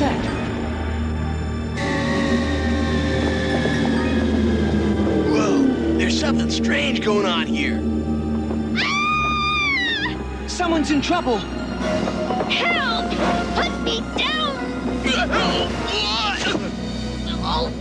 that? Whoa, there's something strange going on here. Someone's in trouble. Help! Put me down! Oh.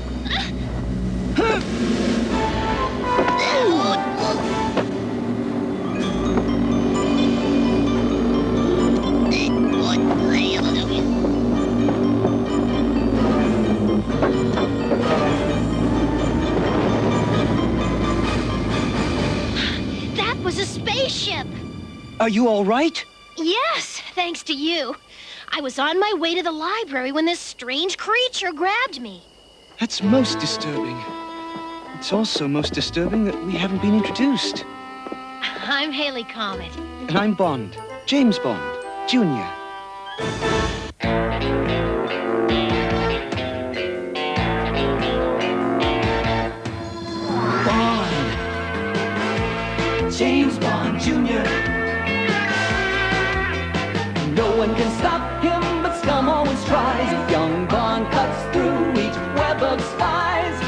That was a spaceship! Are you all right? Yes, thanks to you. I was on my way to the library when this strange creature grabbed me. That's most disturbing. It's also most disturbing that we haven't been introduced. I'm Haley Comet. And I'm Bond. James Bond, Jr. Bond. James Bond, Jr. No one can stop him, but SCUM always tries. Young Bond cuts through each web of spies.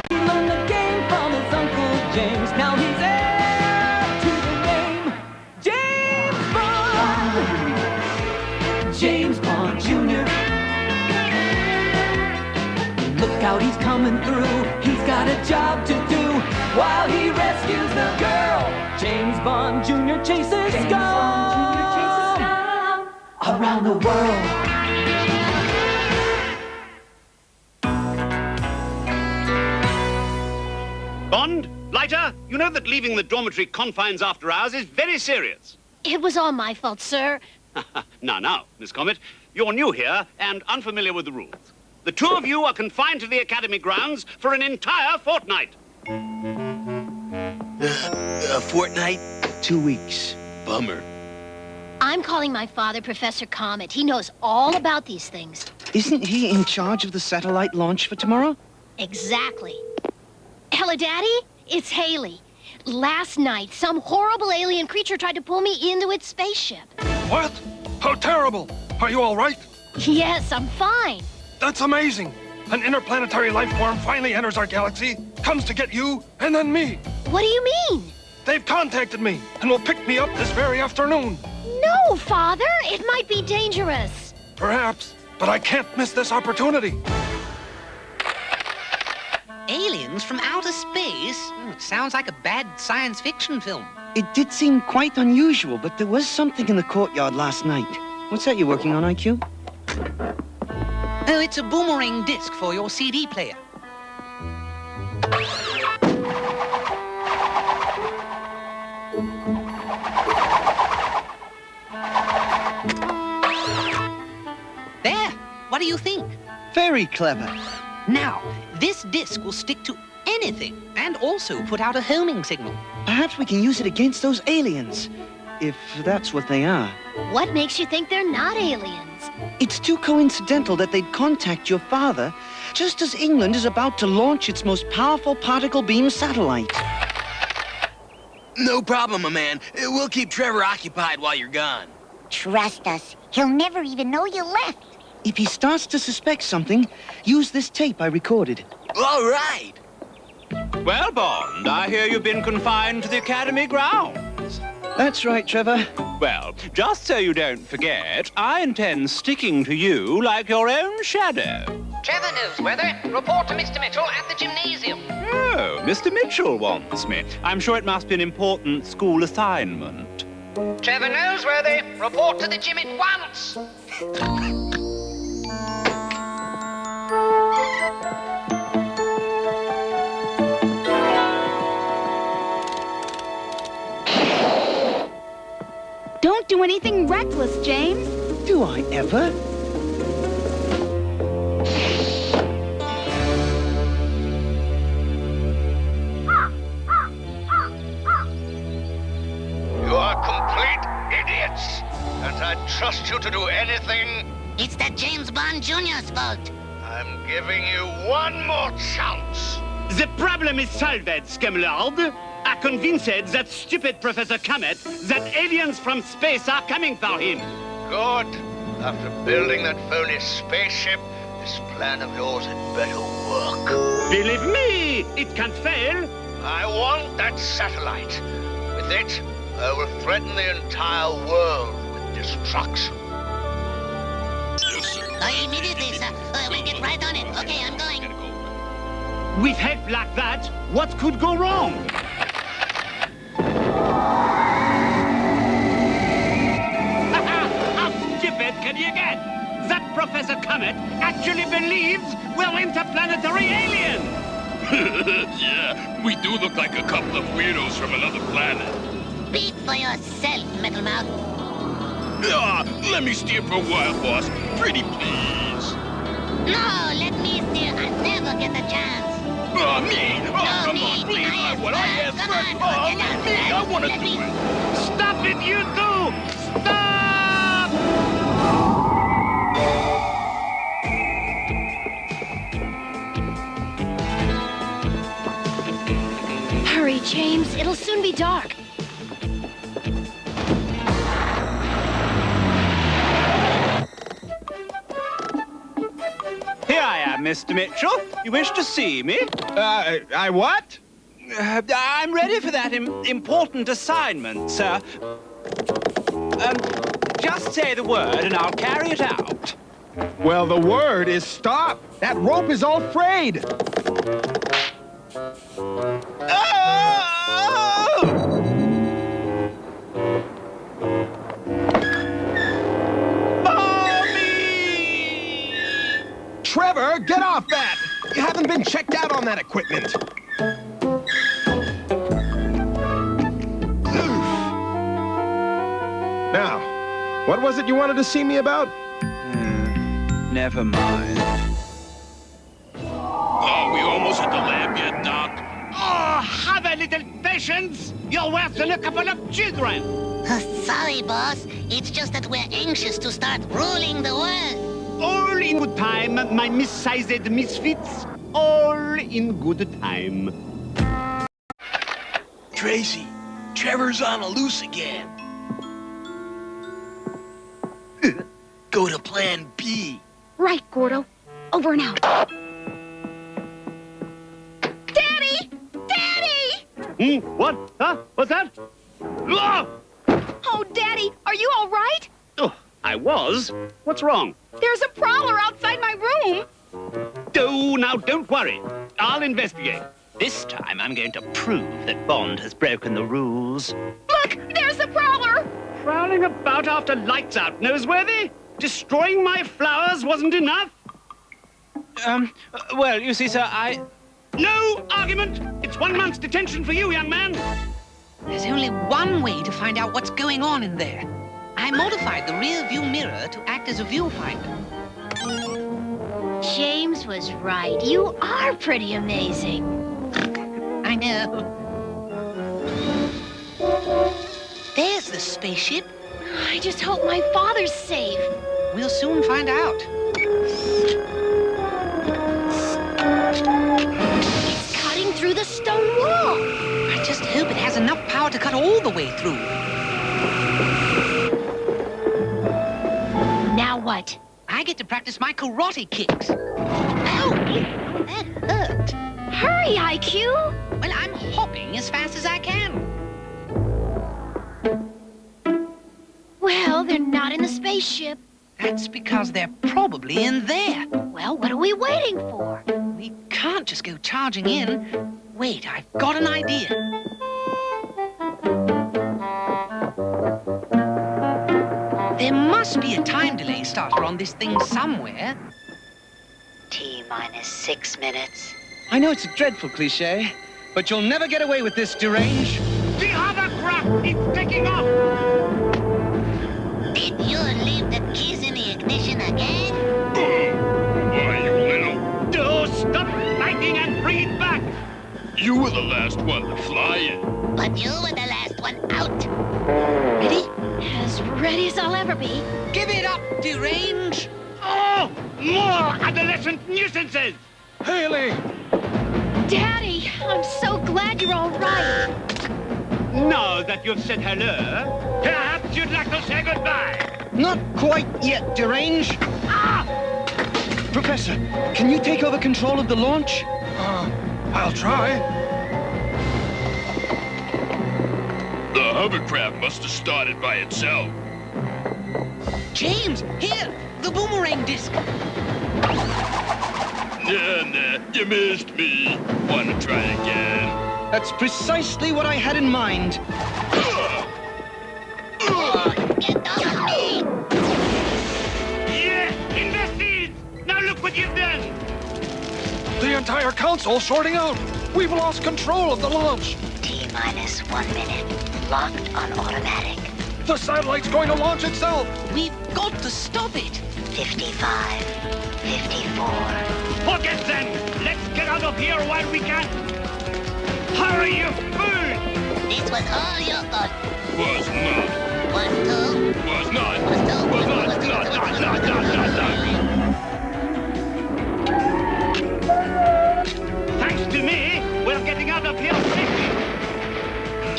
He learned the game from his Uncle James. Now he's heir to the name. James Bond! James Bond Jr. Look out, he's coming through. He's got a job to do while he rescues the girl. James Bond Jr. chases SCUM around the world. Bond, Lighter, you know that leaving the dormitory confines after hours is very serious. It was all my fault, sir. Now, Miss Comet, you're new here and unfamiliar with the rules. The two of you are confined to the academy grounds for an entire fortnight. A fortnight? 2 weeks. Bummer. I'm calling my father Professor Comet. He knows all about these things. Isn't he in charge of the satellite launch for tomorrow? Exactly. Hello, Daddy? It's Haley. Last night, some horrible alien creature tried to pull me into its spaceship. What? How terrible! Are you all right? Yes, I'm fine. That's amazing! An interplanetary life form finally enters our galaxy, comes to get you, and then me. What do you mean? They've contacted me and will pick me up this very afternoon. No, Father. It might be dangerous. Perhaps, but I can't miss this opportunity. Aliens from outer space? It sounds like a bad science fiction film. It did seem quite unusual, but there was something in the courtyard last night. What's that you're working on, IQ? Oh, it's a boomerang disc for your CD player. There! What do you think? Very clever. Now, this disc will stick to anything and also put out a homing signal. Perhaps we can use it against those aliens, if that's what they are. What makes you think they're not aliens? It's too coincidental that they'd contact your father just as England is about to launch its most powerful particle beam satellite. No problem, my man. We'll keep Trevor occupied while you're gone. Trust us. He'll never even know you left. If he starts to suspect something, use this tape I recorded. All right. Well, Bond, I hear you've been confined to the academy grounds. That's right, Trevor. Well, just so you don't forget, I intend sticking to you like your own shadow. Trevor Newsweather, report to Mr. Mitchell at the gymnasium. Oh, Mr. Mitchell wants me. I'm sure it must be an important school assignment. Trevor Newsweather, report to the gym at once. Don't do anything reckless, James. Do I ever? You are complete idiots. Can't I trust you to do anything? It's that James Bond Jr.'s fault. I'm giving you one more chance. The problem is solved, Scumlord. I convinced that stupid Professor Comet that aliens from space are coming for him. Good. After building that phony spaceship, this plan of yours had better work. Believe me, it can't fail. I want that satellite. With it, I will threaten the entire world with destruction. Immediately, sir. We'll get right on it. Okay, I'm going. With help like that, what could go wrong? How stupid can you get? That Professor Comet actually believes we're interplanetary aliens! Yeah, we do look like a couple of weirdos from another planet. Speak for yourself, Metal Mouth. Let me steer for a while, boss. Pretty please. No, let me steer. I'll never get the chance. Me? Oh, No, come me. on, please. I ask I ask first. first. Come on, Oh, get let out me. there. I want to Let do me. it. Stop it, you two! Stop! Hurry, James. It'll soon be dark. Here I am, Mr. Mitchell. You wish to see me? I what? I'm ready for that important assignment, sir. Just say the word and I'll carry it out. Well, the word is stop. That rope is all frayed. Trevor, get off that! You haven't been checked out on that equipment. Now, what was it you wanted to see me about? Never mind. Are we almost at the lab yet, Doc? Oh, have a little patience! You're worse than a couple of children! Sorry, boss. It's just that we're anxious to start ruling the world. All in good time, my mis-sized misfits. All in good time. Tracy, Trevor's on a loose again. Go to plan B. Right, Gordo. Over and out. Daddy! Daddy! What? Huh? What's that? Ah! Oh, Daddy, are you all right? Oh, I was. What's wrong? There's a prowler outside my room. Oh, now don't worry. I'll investigate. This time I'm going to prove that Bond has broken the rules. Look, there's the prowler. Prowling about after lights out, noseworthy? Destroying my flowers wasn't enough? Well, you see, sir, No argument! It's 1 month's detention for you, young man. There's only one way to find out what's going on in there. I modified the rear view mirror to act as a viewfinder. James was right. You are pretty amazing. I know. There's the spaceship. I just hope my father's safe. We'll soon find out. It's cutting through the stone wall. I just hope it has enough power to cut all the way through. Now what? I get to practice my karate kicks. Ow! That hurt. Hurry, IQ! Well, I'm hopping as fast as I can. Well, they're not in the spaceship. That's because they're probably in there. Well, what are we waiting for? We can't just go charging in. Wait, I've got an idea. There must be a time delay starter on this thing somewhere. T-minus 6 minutes. I know it's a dreadful cliche, but you'll never get away with this, deranged. The hovercraft is taking off! Did you leave the keys in the ignition again? Why, you little... Oh, stop fighting and bring it back! You were the last one to fly it. But you were the last one out. Ready? As ready as I'll ever be. Give it up, derange! Oh, more adolescent nuisances! Haley! Daddy, I'm so glad you're all right. Now that you've said hello, perhaps you'd like to say goodbye. Not quite yet, Derange. Ah! Professor, can you take over control of the launch? I'll try. The hovercraft must have started by itself. James, here, the boomerang disc. Nah, you missed me. Want to try again? That's precisely what I had in mind. Get off me! Yeah, invested! Now look what you've done! The entire council shorting out. We've lost control of the launch. T-minus 1 minute. Locked on automatic. The satellite's going to launch itself. We've got to stop it. 55. 54. Forget them! Let's get out of here while we can! Hurry, you fool! This was all your fault. Was not. Was two. Was not. Was two. Was not. Not. Thanks to me, we're getting out of here safely!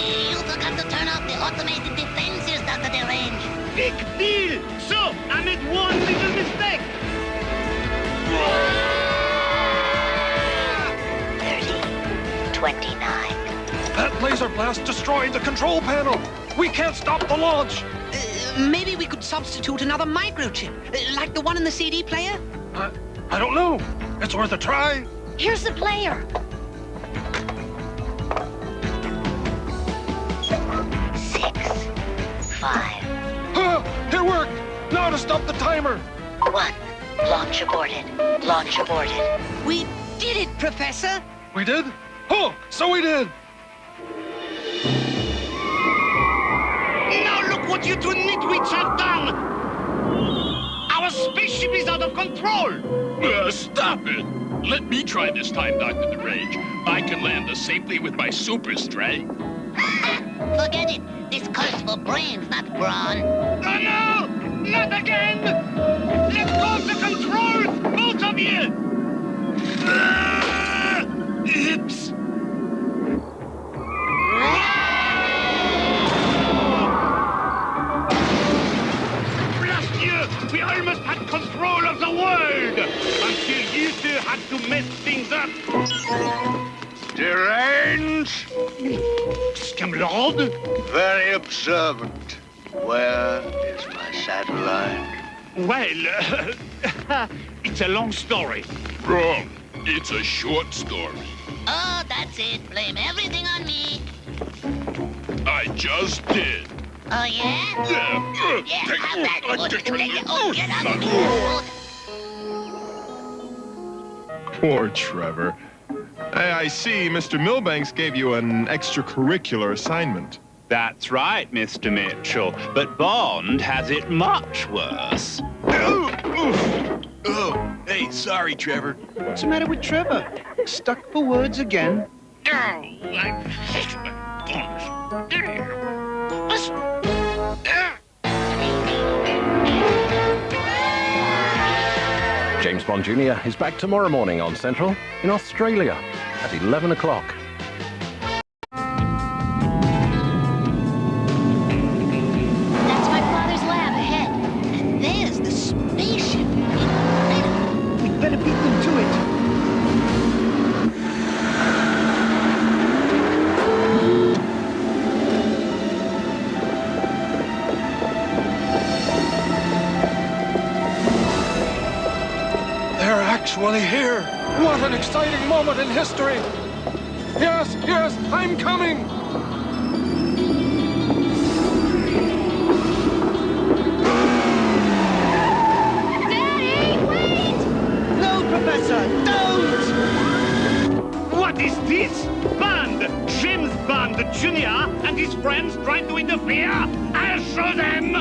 You forgot to turn off the automated defenses, Dr. Derange. Big deal! So, I made one little mistake! 30. 29. That laser blast destroyed the control panel. We can't stop the launch. Maybe we could substitute another microchip, like the one in the CD player? I don't know. It's worth a try. Here's the player. 6. 5. It worked. Now to stop the timer. 1. Launch aborted. Launch aborted. We did it, Professor! We did? Oh, so we did. Now look what you two nitwits have done! Our spaceship is out of control! Stop it. Let me try this time, Dr. Derange. I can land us safely with my super strength. Forget it. This calls for brains, not brawn. Oh no! Not again! Let go of the controls, both of you! It's... Last year, we almost had control of the world! Until you two had to mess things up! Derange? Scum Lord? Very observant. Where is my satellite? Well, it's a long story. Wrong. It's a short story. Oh, that's it. Blame everything on me. I just did. Oh, yeah? Yeah. Yeah, have that. Oh, get out of here. Poor Trevor. I see Mr. Milbanks gave you an extracurricular assignment. That's right, Mr. Mitchell. But Bond has it much worse. Oh, hey, sorry, Trevor. What's the matter with Trevor? Stuck for words again? James Bond Jr. is back tomorrow morning on Central in Australia at 11 o'clock. That's my father's lab ahead. And there's the spaceship. Incredible. We'd better beat them to it. They're actually here. What an exciting moment in history. Yes, I'm coming. Daddy, wait! No, Professor, don't! What is this? Bond! James Bond Jr. and his friends trying to interfere? I'll show them!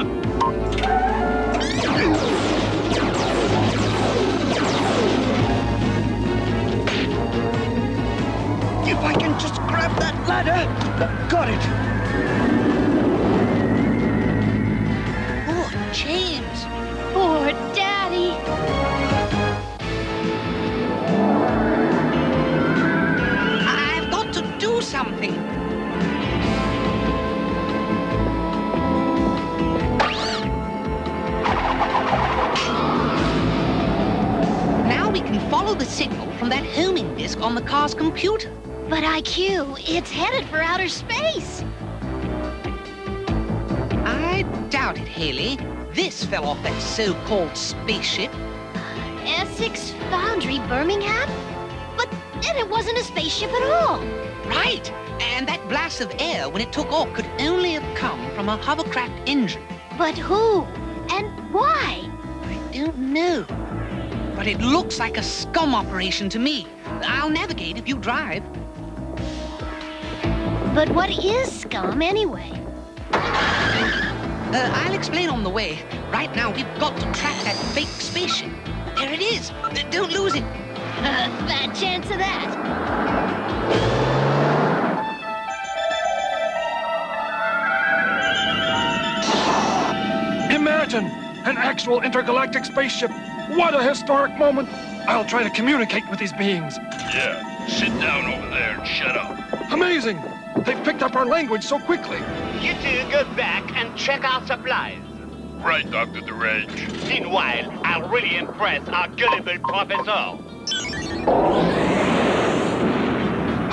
If I can just grab that ladder! Got it! Oh, James. Poor Daddy. I've got to do something. can follow the signal from that homing disk on the car's computer. But IQ, it's headed for outer space. I doubt it, Haley. This fell off that so-called spaceship. Essex Foundry, Birmingham? But then it wasn't a spaceship at all. Right. And that blast of air when it took off could only have come from a hovercraft engine. But who? And why? I don't know. But it looks like a SCUM operation to me. I'll navigate if you drive. But what is SCUM anyway? I'll explain on the way. Right now, we've got to track that fake spaceship. There it is. Don't lose it. Bad chance of that. Imagine! An actual intergalactic spaceship! What a historic moment! I'll try to communicate with these beings. Yeah, sit down over there and shut up. Amazing! They've picked up our language so quickly. You two go back and check our supplies. Right, Dr. DeRange. Meanwhile, I'll really impress our gullible professor.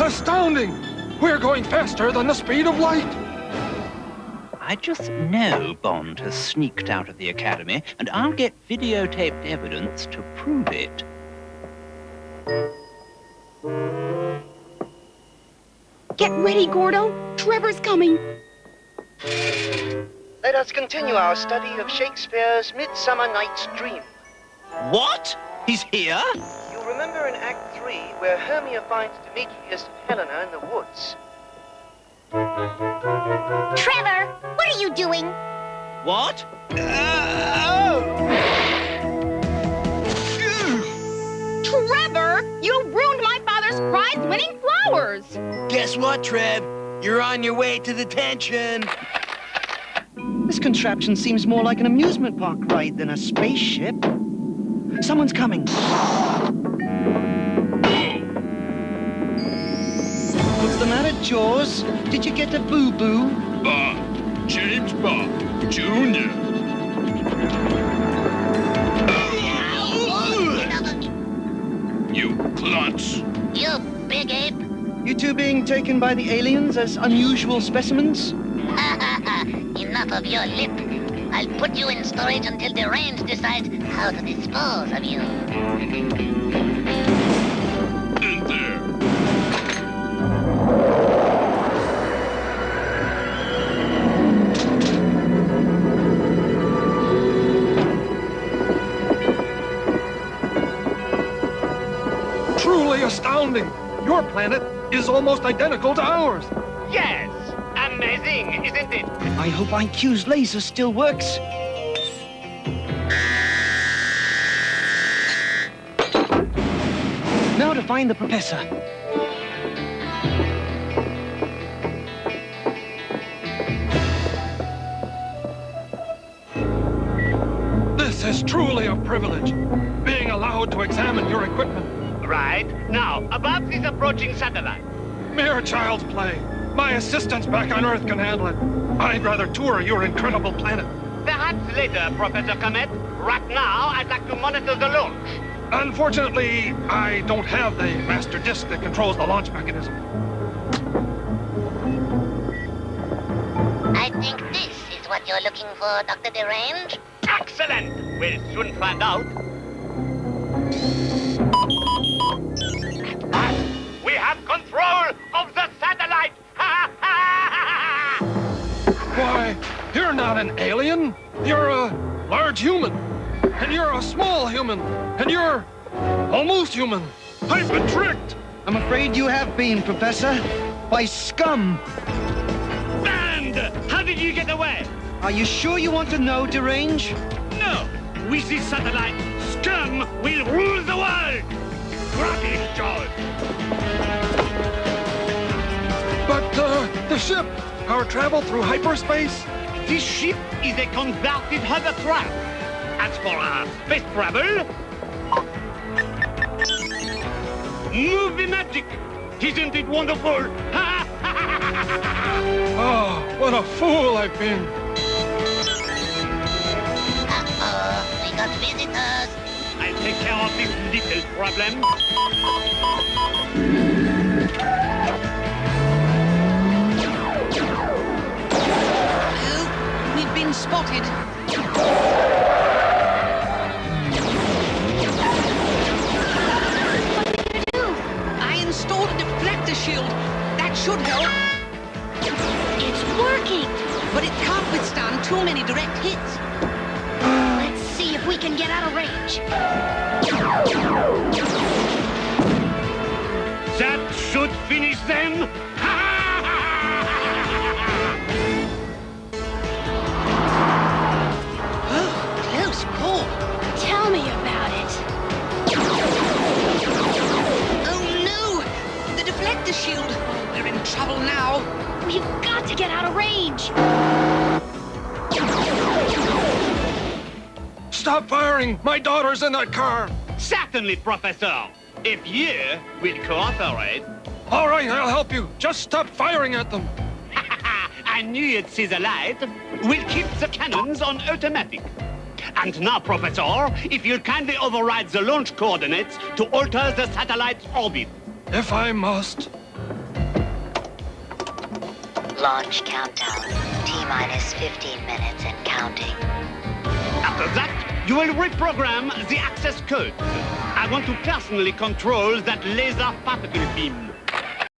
Astounding! We're going faster than the speed of light. I just know Bond has sneaked out of the academy, and I'll get videotaped evidence to prove it. Get ready, Gordo. Trevor's coming. Let us continue our study of Shakespeare's Midsummer Night's Dream. What? He's here? You remember in Act 3 where Hermia finds Demetrius and Helena in the woods? Trevor, what are you doing? What? Trevor, you ruined my father's prize-winning flowers. Guess what, Trev? You're on your way to detention. This contraption seems more like an amusement park ride than a spaceship. Someone's coming. What's the matter, Jaws? Did you get a boo-boo? Bond. James Bond, Jr. You klutz. You big ape. You two being taken by the aliens as unusual specimens? Enough of your lip. I'll put you in storage until the range decides how to dispose of you. In there. Truly astounding! Your planet is almost identical to ours. Yes! Amazing, isn't it? I hope IQ's laser still works. Now to find the professor. This is truly a privilege, being allowed to examine your equipment. Right. Now, about this approaching satellite. Mere child's play. My assistants back on Earth can handle it. I'd rather tour your incredible planet. Perhaps later, Professor Comet. Right now, I'd like to monitor the launch. Unfortunately, I don't have the master disk that controls the launch mechanism. I think this is what you're looking for, Dr. DeRange. Excellent! We'll soon find out. At last, we have control of the satellite! Why, you're not an alien. You're a large human. And you're a small human. And you're almost human. I've been tricked. I'm afraid you have been, Professor. By SCUM. And how did you get away? Are you sure you want to know, DeRange? No! With this satellite, SCUM will rule the world! Grab it, George! But, the ship, our travel through hyperspace? This ship is a converted hovercraft. As for our space travel... movie magic! Isn't it wonderful? Oh, what a fool I've been. Uh-oh, we got visitors. I'll take care of of this little problem. Oh, we've been spotted. I installed a deflector shield. That should help. It's working. But it can't withstand too many direct hits. Let's see if we can get out of range. That should finish them. Close call. Tell me about it. Oh no! The deflector shield. We're in trouble now. We've got to get out of range. Stop firing! My daughter's in that car! Certainly, Professor. If you will cooperate. All right, I'll help you. Just stop firing at them. I knew you'd see the light. We'll keep the cannons on automatic. And now, Professor, if you'll kindly override the launch coordinates to alter the satellite's orbit. If I must. Launch countdown. T-minus 15 minutes and counting. After that, you will reprogram the access code. I want to personally control that laser particle beam.